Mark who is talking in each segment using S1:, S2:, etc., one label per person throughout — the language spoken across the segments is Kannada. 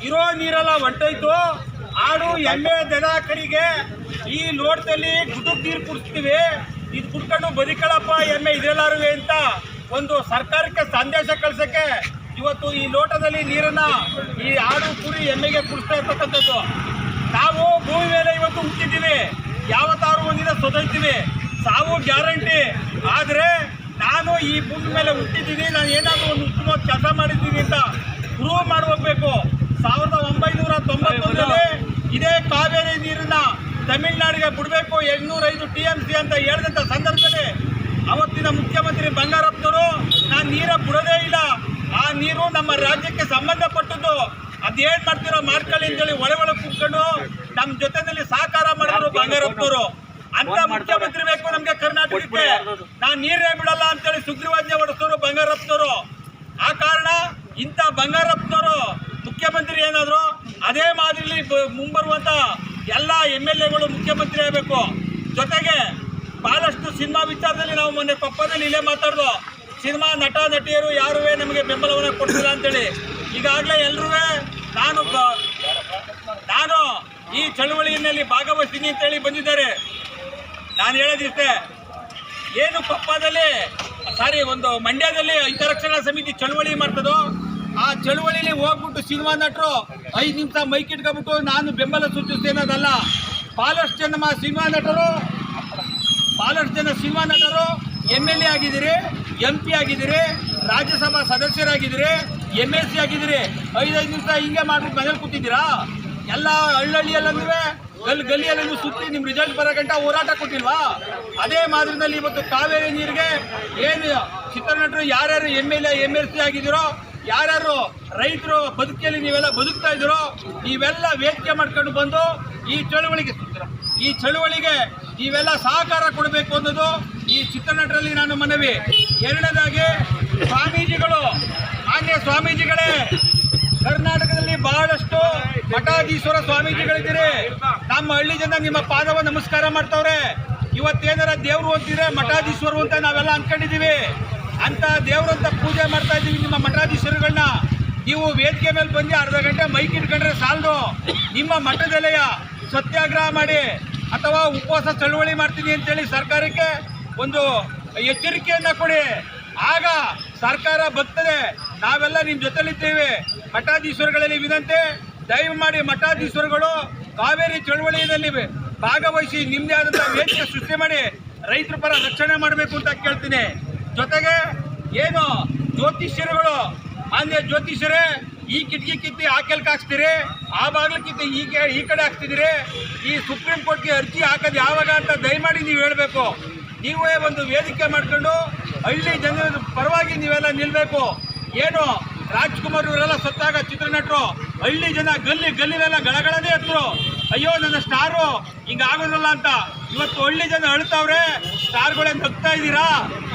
S1: ಇರೋ ನೀರೆಲ್ಲ ಹೊಂಟೋಯ್ತು. ಆಡು ಎಮ್ಮೆ ದನ ಕರಿಗೆ ಈ ಲೋಟದಲ್ಲಿ ಗುಡುಗ್ ನೀರು ಕುಡಿಸ್ತೀವಿ, ಇದು ಕುಡ್ಕೊಂಡು ಬದುಕಳಪ್ಪ ಎಮ್ಮೆ ಇದೆಲ್ಲಾರುವೆ ಅಂತ ಒಂದು ಸರ್ಕಾರಕ್ಕೆ ಸಂದೇಶ ಕಳ್ಸಕ್ಕೆ ಇವತ್ತು ಈ ಲೋಟದಲ್ಲಿ ನೀರನ್ನ ಈ ಆಡು ಕುರಿ ಎಮ್ಮೆಗೆ ಕುಡಿಸ್ತಾ ಇರ್ತಕ್ಕಂಥದ್ದು. ನಾವು ಭೂಮಿ ಮೇಲೆ ಇವತ್ತು ಹುಟ್ಟಿದ್ದೀವಿ, ಯಾವತ್ತಾರು ಒಂದಿನ ಸೊದೈತೀವಿ, ಸಾವು ಗ್ಯಾರಂಟಿ. ಆದರೆ ನಾನು ಈ ಭೂಮಿ ಮೇಲೆ ಹುಟ್ಟಿದ್ದೀನಿ, ನಾನು ಏನಾದರೂ ಒಂದು ಉತ್ತಮ ಕೆಲಸ ಮಾಡಿದ್ದೀನಿ ಅಂತ ಪ್ರೂವ್ ಮಾಡಿ ಹೋಗ್ಬೇಕು. 1991ರಲ್ಲಿ ಇದೇ ಕಾವೇರಿ ನೀರನ್ನ ತಮಿಳುನಾಡಿಗೆ ಬಿಡಬೇಕು 805 TMC ಅಂತ ಹೇಳಿದಂಥ ಸಂದರ್ಭದಲ್ಲಿ ಅವತ್ತಿನ ಮುಖ್ಯಮಂತ್ರಿ ಬಂಗಾರಪ್ಪನವರು ನಾನು ನೀರ ಬಿಡೋದೇ ಇಲ್ಲ, ಆ ನೀರು ನಮ್ಮ ರಾಜ್ಯಕ್ಕೆ ಸಂಬಂಧಪಟ್ಟದ್ದು, ಅದೇನ್ ಮಾಡ್ತಿರೋ ಮಾಡ್ಕೊಳ್ಳಿ ಅಂತೇಳಿ ಒಳ ಕೂತ್ಕೊಂಡು ನಮ್ಮ ಜೊತೆಯಲ್ಲಿ ಸಹಕಾರ ಮಾಡಿದ್ರು ಬಂಗಾರಪ್ಪನವರು. ಅಂತ ಮುಖ್ಯಮಂತ್ರಿ ಬೇಕು ನಮ್ಗೆ ಕರ್ನಾಟಕಕ್ಕೆ. ನಾನು ನೀರೇ ಬಿಡಲ್ಲ ಅಂತೇಳಿ ಸುಗ್ರೀವಾಜ್ಞೆ ಹೊರಡಿಸೋರು ಬಂಗಾರಪ್ಪನವರು. ಆ ಕಾರಣ ಇಂಥ ಬಂಗಾರಪ್ಪನವರು ಮುಖ್ಯಮಂತ್ರಿ ಏನಾದ್ರು ಅದೇ ಮಾದರಿಲಿ ಮುಂಬರುವಂತ ಎಲ್ಲ MLAಗಳು ಮುಖ್ಯಮಂತ್ರಿ ಆಗಬೇಕು. ಜೊತೆಗೆ ಬಹಳಷ್ಟು ಸಿನಿಮಾ ವಿಚಾರದಲ್ಲಿ ನಾವು ಮೊನ್ನೆ ಪಪ್ಪದಲ್ಲಿ ಇಲ್ಲೇ ಮಾತಾಡ್ದು, ಸಿನಿಮಾ ನಟ ನಟಿಯರು ಯಾರೂ ನಮಗೆ ಬೆಂಬಲವನ್ನು ಕೊಡ್ತಿಲ್ಲ ಅಂತೇಳಿ. ಈಗಾಗಲೇ ಎಲ್ಲರೂ ನಾನು ಈ ಚಳವಳಿಯಲ್ಲಿ ಭಾಗವಹಿಸ್ತೀನಿ ಅಂತೇಳಿ ಬಂದಿದ್ದಾರೆ. ನಾನು ಹೇಳೋದಿಷ್ಟೇ, ಏನು ಪಪ್ಪದಲ್ಲಿ ಒಂದು ಮಂಡ್ಯದಲ್ಲಿ ಹಿತರಕ್ಷಣಾ ಸಮಿತಿ ಚಳವಳಿ ಮಾಡ್ತದೋ ಆ ಚಳವಳಿಲಿ ಹೋಗ್ಬಿಟ್ಟು ಸಿನಿಮಾ ನಟರು 5 ನಿಮಿಷ ಮೈಕ್ ಇಟ್ಕೊಬಿಟ್ಟು ನಾನು ಬೆಂಬಲ ಸೂಚಿಸ್ತೇನದಲ್ಲ. ಬಹಳಷ್ಟು ಜನ ಸಿನಿಮಾ ನಟರು MLA ಆಗಿದ್ದೀರಿ, MP ಆಗಿದ್ದೀರಿ, ರಾಜ್ಯಸಭಾ ಸದಸ್ಯರಾಗಿದ್ದೀರಿ, MLC ಆಗಿದ್ದೀರಿ. 5 ನಿಮಿಷ ಹಿಂಗೆ ಮಾಡ್ಬಿಟ್ಟು ಮನೇಲಿ ಕೂತಿದ್ದೀರಾ? ಎಲ್ಲ ಹಳ್ಳಿಯಲ್ಲಂದ್ರೆ ಗಲ್ಲಿಯಲ್ಲಿ ಸುತ್ತಿ ನಿಮ್ಮ ರಿಸಲ್ಟ್ ಬರೋ ಗಂಟ ಹೋರಾಟ ಕೊಟ್ಟಿಲ್ವಾ? ಅದೇ ಮಾದರಿನಲ್ಲಿ ಇವತ್ತು ಕಾವೇರಿ ನೀರಿಗೆ ಏನು ಚಿತ್ರನಟರು ಯಾರ್ಯಾರು MLA MLC ಆಗಿದ್ದೀರೋ, ಯಾರ್ಯಾರು ರೈತರು ಬದುಕಿಯಲ್ಲಿ ನೀವೆಲ್ಲ ಬದುಕ್ತಾ ಇದ್ದೀರೋ, ನೀವೆಲ್ಲ ವೇದಿಕೆ ಮಾಡ್ಕೊಂಡು ಬಂದು ಈ ಚಳುವಳಿಗೆ ನೀವೆಲ್ಲ ಸಹಕಾರ ಕೊಡಬೇಕು ಅನ್ನೋದು ಈ ಚಿತ್ರನಟರಲ್ಲಿ ನಾನು ಮನವಿ. ಎರಡನೇದಾಗಿ ಸ್ವಾಮೀಜಿಗಳು, ಮಾನ್ಯ ಸ್ವಾಮೀಜಿಗಳೇ, ಕರ್ನಾಟಕದಲ್ಲಿ ಬಹಳಷ್ಟು ಮಠಾಧೀಶ್ವರ ಸ್ವಾಮೀಜಿಗಳಿದ್ದೀರಿ. ನಮ್ಮ ಹಳ್ಳಿ ಜನ ನಿಮ್ಮ ಪಾದವ ನಮಸ್ಕಾರ ಮಾಡ್ತಾವ್ರೆ. ಇವತ್ತೇನಾರ ದೇವ್ರು ಅಂತಿದ್ರೆ ಮಠಾಧೀಶ್ವರು ಅಂತ ನಾವೆಲ್ಲ ಅನ್ಕೊಂಡಿದ್ದೀವಿ. ಅಂತ ದೇವ್ರಂತ ಪೂಜೆ ಮಾಡ್ತಾ ಇದ್ದೀವಿ ನಿಮ್ಮ ಮಠಾಧೀಶ್ವರುಗಳನ್ನ. ನೀವು ವೇದಿಕೆ ಮೇಲೆ ಬಂದು ಅರ್ಧ ಗಂಟೆ ಮೈಕ್ ಇಟ್ಕೊಂಡ್ರೆ ಸಾಲದು. ನಿಮ್ಮ ಮಠದಲ್ಲಿಯ ಸತ್ಯಾಗ್ರಹ ಮಾಡಿ ಅಥವಾ ಉಪವಾಸ ಚಳವಳಿ ಮಾಡ್ತೀನಿ ಅಂತೇಳಿ ಸರ್ಕಾರಕ್ಕೆ ಒಂದು ಎಚ್ಚರಿಕೆಯನ್ನು ಕೊಡಿ. ಆಗ ಸರ್ಕಾರ ಬರ್ತದೆ, ನಾವೆಲ್ಲ ನಿಮ್ಮ ಜೊತೆಲಿದ್ದೇವೆ. ಮಠಾಧೀಶ್ವರುಗಳಲ್ಲಿ ವಿನಂತಿ, ದಯಮಾಡಿ ಮಠಾಧೀಶ್ವರುಗಳು ಕಾವೇರಿ ಚಳವಳಿಯಲ್ಲಿ ಭಾಗವಹಿಸಿ ನಿಮ್ಮದೇ ಆದಂಥ ವೇದಿಕೆ ಸೃಷ್ಟಿ ಮಾಡಿ ರೈತರ ಪರ ರಕ್ಷಣೆ ಮಾಡಬೇಕು ಅಂತ ಕೇಳ್ತೀನಿ. ಜೊತೆಗೆ ಏನು ಜ್ಯೋತಿಷ್ಯರುಗಳು, ಮಾನ್ಯ ಜ್ಯೋತಿಷ್ಯರೇ, ಈ ಕಿಟಕಿ ಕಿತ್ತಿ ಆ ಕೆಲ್ಕ ಹಾಕ್ಸ್ತೀರಿ, ಆ ಬಾಗಿಲು ಕಿತ್ತಿ ಈ ಕಡೆ ಹಾಕ್ತಿದ್ದೀರಿ. ಈ ಸುಪ್ರೀಂ ಕೋರ್ಟ್ಗೆ ಅರ್ಜಿ ಹಾಕೋದು ಯಾವಾಗ ಅಂತ ದಯಮಾಡಿ ನೀವು ಹೇಳಬೇಕು. ನೀವೇ ಒಂದು ವೇದಿಕೆ ಮಾಡ್ಕೊಂಡು ಹಳ್ಳಿ ಜನರ ಪರವಾಗಿ ನೀವೆಲ್ಲ ನಿಲ್ಲಬೇಕು. ಏನು ರಾಜ್ಕುಮಾರ್ ಇವರೆಲ್ಲ ಸತ್ತಾಗ ಚಿತ್ರನಟರು ಹಳ್ಳಿ ಜನ ಗಲ್ಲಿಲೆಲ್ಲ ಗಳಗಳನೇ ಎತ್ತರು, ಅಯ್ಯೋ ನನ್ನ ಸ್ಟಾರು ಹಿಂಗಾಗೋದಿಲ್ಲ ಅಂತ. ಇವತ್ತು ಹಳ್ಳಿ ಜನ ಅಳ್ತಾವ್ರೆ, ಸ್ಟಾರ್ಗಳೇ ನಗ್ತಾ ಇದ್ದೀರಾ?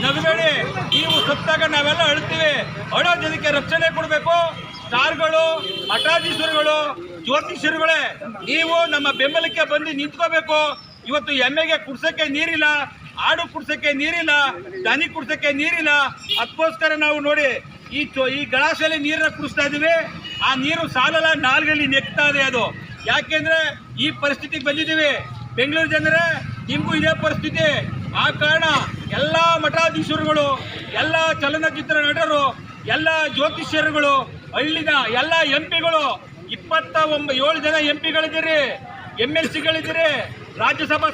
S1: ನಗಬೇಡಿ. ನೀವು ಸತ್ತಾಗ ನಾವೆಲ್ಲ ಅಳ್ತೀವಿ. ಅಳೋ ಜನಕ್ಕೆ ರಕ್ಷಣೆ ಕೊಡಬೇಕು. ಸ್ಟಾರ್ಗಳು, ಮಠಾಧೀಶ್ವರುಗಳು, ಜ್ಯೋತಿಷ್ಯರುಗಳೇ, ನೀವು ನಮ್ಮ ಬೆಂಬಲಕ್ಕೆ ಬಂದು ನಿಂತ್ಕೋಬೇಕು. ಇವತ್ತು ಎಮ್ಮೆಗೆ ಕುಡ್ಸಕ್ಕೆ ನೀರಿಲ್ಲ, ಆಡು ಕುಡ್ಸಕ್ಕೆ ನೀರಿಲ್ಲ, ದನಿ ಕುಡ್ಸಕ್ಕೆ ನೀರಿಲ್ಲ. ಅದಕ್ಕೋಸ್ಕರ ನಾವು ನೋಡಿ ಈ ಗಲಾಸೆಯಲ್ಲಿ ನೀರನ್ನ ಕುಡಿಸ್ತಾ ಇದ್ದೀವಿ. ಆ ನೀರು ಸಾಲಲ್ಲ, ನಾಲ್ಗಲ್ಲಿ ನೆಕ್ತಾ ಇದೆ ಅದು. ಯಾಕೆಂದ್ರೆ ಈ ಪರಿಸ್ಥಿತಿಗೆ ಬಂದಿದ್ದೀವಿ. ಬೆಂಗಳೂರು ಜನರೇ, ನಿಮಗೂ ಇದೇ ಪರಿಸ್ಥಿತಿ. ಆ ಕಾರಣ ಎಲ್ಲ ಮಠಾಧೀಶ್ವರುಗಳು, ಎಲ್ಲ ಚಲನಚಿತ್ರ ನಟರು, ಎಲ್ಲ ಜ್ಯೋತಿಷ್ಯರುಗಳು, ಹಳ್ಳಿನ ಎಲ್ಲ MPಗಳು, 27 ಜನ MPಗಳಿದ್ದೀರಿ, MLCಗಳಿದ್ದೀರಿ, ರಾಜ್ಯಸಭಾ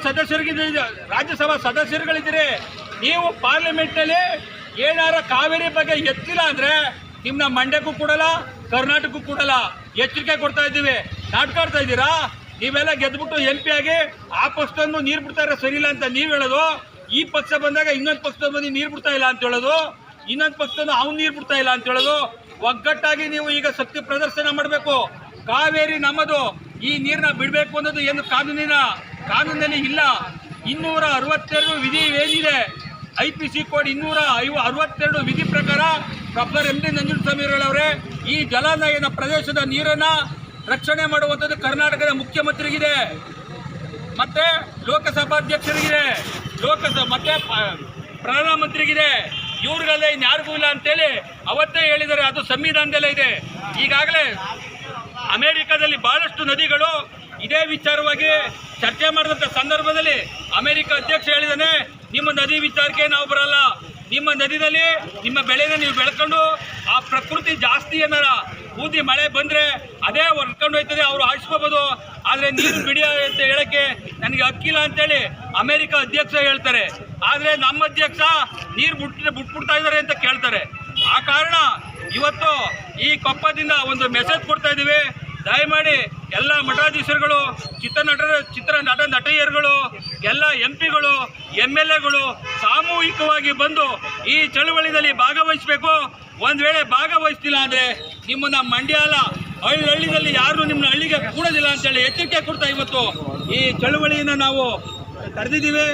S1: ಸದಸ್ಯರುಗಳಿದ್ದೀರಿ. ನೀವು ಪಾರ್ಲಿಮೆಂಟ್ನಲ್ಲಿ ಏನಾರ ಕಾವೇರಿ ಬಗ್ಗೆ ಎತ್ತಿಲ್ಲ ಅಂದರೆ ನಿಮ್ಮನ್ನ ಮಂಡ್ಯಕ್ಕೂ ಕೊಡಲ್ಲ, ಕರ್ನಾಟಕಕ್ಕೂ ಕೊಡಲ್ಲ. ಎಚ್ಚರಿಕೆ ಕೊಡ್ತಾ ಇದ್ದೀವಿ. ನಾಟಕ ಆಡ್ತಾ ಇದ್ದೀರಾ? ನೀವೆಲ್ಲ ಗೆದ್ಬಿಟ್ಟು MP ಆಗಿ ಆ ಪಕ್ಷವನ್ನು ನೀರು ಬಿಡ್ತಾರೆ ಸರಿ ಇಲ್ಲ ಅಂತ ನೀವು ಹೇಳೋದು, ಈ ಪಕ್ಷ ಬಂದಾಗ ಇನ್ನೊಂದು ಪಕ್ಷದ ಬಂದು ನೀರು ಬಿಡ್ತಾ ಇಲ್ಲ ಅಂತ ಹೇಳೋದು, ಇನ್ನೊಂದು ಪಕ್ಷದ ಅವ್ನು ನೀರು ಬಿಡ್ತಾ ಇಲ್ಲ ಅಂತ ಹೇಳೋದು. ಒಗ್ಗಟ್ಟಾಗಿ ನೀವು ಈಗ ಶಕ್ತಿ ಪ್ರದರ್ಶನ ಮಾಡಬೇಕು. ಕಾವೇರಿ ನಮ್ಮದು, ಈ ನೀರನ್ನ ಬಿಡಬೇಕು ಅನ್ನೋದು ಏನು ಕಾನೂನಿನಲ್ಲಿ ಇಲ್ಲ. 262 ವಿಧಿ ಏನಿದೆ, IPC ಕೋಡ್ 262 ವಿಧಿ ಪ್ರಕಾರ ಡಾಕ್ಟರ್ MD ನಂಜುಂಡಸ್ವಾಮಿಯವರೇ, ಈ ಜಲಾನಯನ ಪ್ರದೇಶದ ನೀರನ್ನು ರಕ್ಷಣೆ ಮಾಡುವಂಥದ್ದು ಕರ್ನಾಟಕದ ಮುಖ್ಯಮಂತ್ರಿಗಿದೆ, ಮತ್ತೆ ಲೋಕಸಭಾಧ್ಯಕ್ಷರಿಗಿದೆ, ಮತ್ತೆ ಪ್ರಧಾನಮಂತ್ರಿಗಿದೆ. ಇವ್ರಿಗಲ್ಲೇ ಇನ್ಯಾರಿಗೂ ಇಲ್ಲ ಅಂತೇಳಿ ಅವತ್ತೇ ಹೇಳಿದ್ದಾರೆ. ಅದು ಸಂವಿಧಾನದಲ್ಲೇ ಇದೆ. ಈಗಾಗಲೇ ಅಮೆರಿಕದಲ್ಲಿ ಬಹಳಷ್ಟು ನದಿಗಳು ಇದೇ ವಿಚಾರವಾಗಿ ಚರ್ಚೆ ಮಾಡಿದಂಥ ಸಂದರ್ಭದಲ್ಲಿ ಅಮೆರಿಕ ಅಧ್ಯಕ್ಷ ಹೇಳಿದಾನೆ, ನಿಮ್ಮ ನದಿ ವಿಚಾರಕ್ಕೆ ನಾವು ಬರಲ್ಲ, ನಿಮ್ಮ ನದಿನಲ್ಲಿ ನಿಮ್ಮ ಬೆಳೆನ ನೀವು ಬೆಳ್ಕೊಂಡು ಆ ಪ್ರಕೃತಿ ಜಾಸ್ತಿ ಏನಾರ ಬೂದಿ ಮಳೆ ಬಂದರೆ ಅದೇ ಹೊರ್ಕೊಂಡು ಹೋಯ್ತದೆ, ಅವರು ಆರಿಸ್ಕೋಬೋದು, ಆದರೆ ನೀರು ಬಿಡಿ ಅಂತ ಹೇಳೋಕ್ಕೆ ನನಗೆ ಹಕ್ಕಿಲ್ಲ ಅಂತೇಳಿ ಅಮೆರಿಕ ಅಧ್ಯಕ್ಷ ಹೇಳ್ತಾರೆ. ಆದರೆ ನಮ್ಮ ಅಧ್ಯಕ್ಷ ನೀರು ಬಿಟ್ಬಿಡ್ತಾ ಇದ್ದಾರೆ ಅಂತ ಕೇಳ್ತಾರೆ. ಆ ಕಾರಣ ಇವತ್ತು ಈ ಕೊಪ್ಪದಿಂದ ಒಂದು ಮೆಸೇಜ್ ಕೊಡ್ತಾ ಇದ್ದೀವಿ. ದಯಮಾಡಿ ಎಲ್ಲ ಮಠಾಧೀಶರುಗಳು, ಚಿತ್ರ ನಟಿಯರುಗಳು, ಎಲ್ಲ MP ಗಳು, MLAಗಳು ಸಾಮೂಹಿಕವಾಗಿ ಬಂದು ಈ ಚಳುವಳಿಯಲ್ಲಿ ಭಾಗವಹಿಸಬೇಕು. ಒಂದು ವೇಳೆ ಭಾಗವಹಿಸ್ತಿಲ್ಲ ಅಂದರೆ ನಿಮ್ಮನ್ನ ಮಂಡ್ಯ ಅಲ್ಲ ಹಳ್ಳಿಯಲ್ಲಿ ಯಾರು ನಿಮ್ಮನ್ನ ಹಳ್ಳಿಗೆ ಕೂಡೋದಿಲ್ಲ ಅಂತೇಳಿ ಎಚ್ಚರಿಕೆ ಕೊಡ್ತಾ ಇವತ್ತು ಈ ಚಳುವಳಿಯನ್ನು ನಾವು ಕರೆದಿದ್ದೀವಿ.